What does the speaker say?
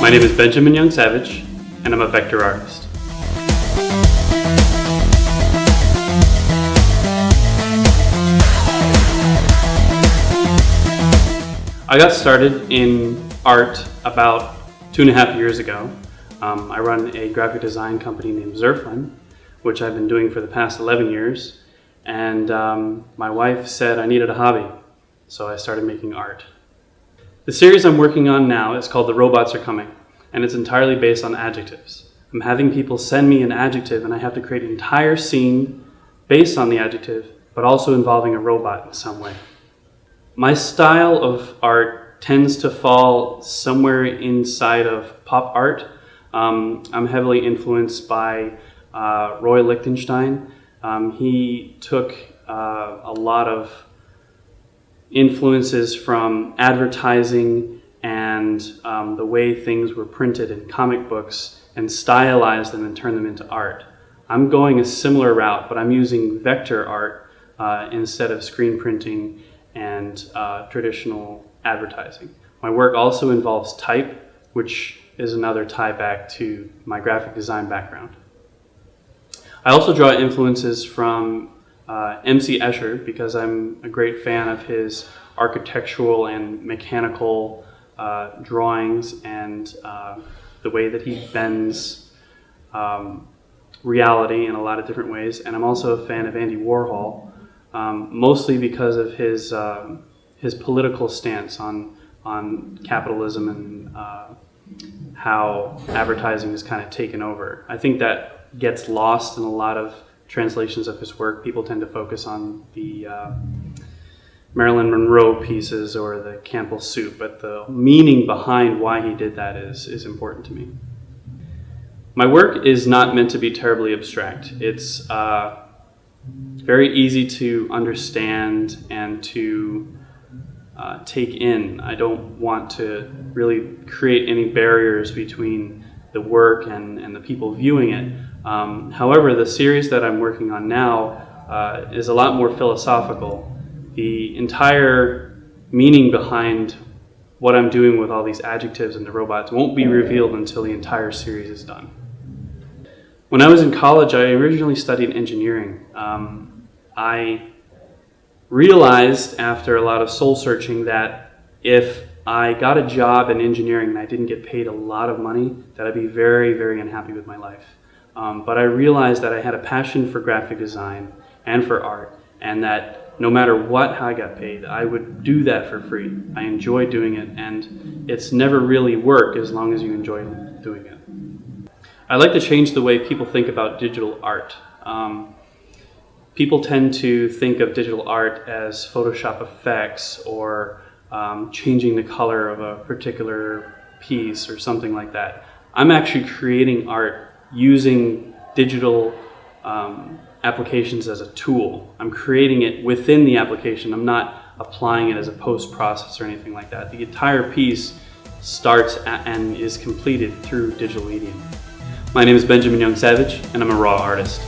My name is Benjamin Jancewicz, and I'm a vector artist. I got started in art about 2.5 years ago. I run a graphic design company named Zerflin, which I've been doing for the past 11 years. And my wife said I needed a hobby, so I started making art. The series I'm working on now is called The Robots Are Coming, and it's entirely based on adjectives. I'm having people send me an adjective, and I have to create an entire scene based on the adjective, but also involving a robot in some way. My style of art tends to fall somewhere inside of pop art. I'm heavily influenced by Roy Lichtenstein. He took a lot of influences from advertising and the way things were printed in comic books and stylized them and turned them into art. I'm going a similar route, but I'm using vector art instead of screen printing and traditional advertising. My work also involves type, which is another tie back to my graphic design background. I also draw influences from M.C. Escher because I'm a great fan of his architectural and mechanical drawings and the way that he bends reality in a lot of different ways. And I'm also a fan of Andy Warhol, mostly because of his political stance on capitalism and how advertising is kind of taken over. I think that gets lost in a lot of translations of his work. People tend to focus on the Marilyn Monroe pieces or the Campbell soup, but the meaning behind why he did that is important to me. My work is not meant to be terribly abstract. It's very easy to understand and to take in. I don't want to really create any barriers between the work and the people viewing it. However, the series that I'm working on now is a lot more philosophical. The entire meaning behind what I'm doing with all these adjectives and the robots won't be revealed until the entire series is done. When I was in college, I originally studied engineering. I realized after a lot of soul searching that if I got a job in engineering and I didn't get paid a lot of money, that I'd be very, very unhappy with my life. But I realized that I had a passion for graphic design and for art, and that no matter how I got paid, I would do that for free. I enjoy doing it, and it's never really work as long as you enjoy doing it. I like to change the way people think about digital art. People tend to think of digital art as Photoshop effects or changing the color of a particular piece or something like that. I'm actually creating art using digital applications as a tool. I'm creating it within the application. I'm not applying it as a post-process or anything like that. The entire piece starts and is completed through digital medium. My name is Benjamin Jancewicz, and I'm a RAW artist.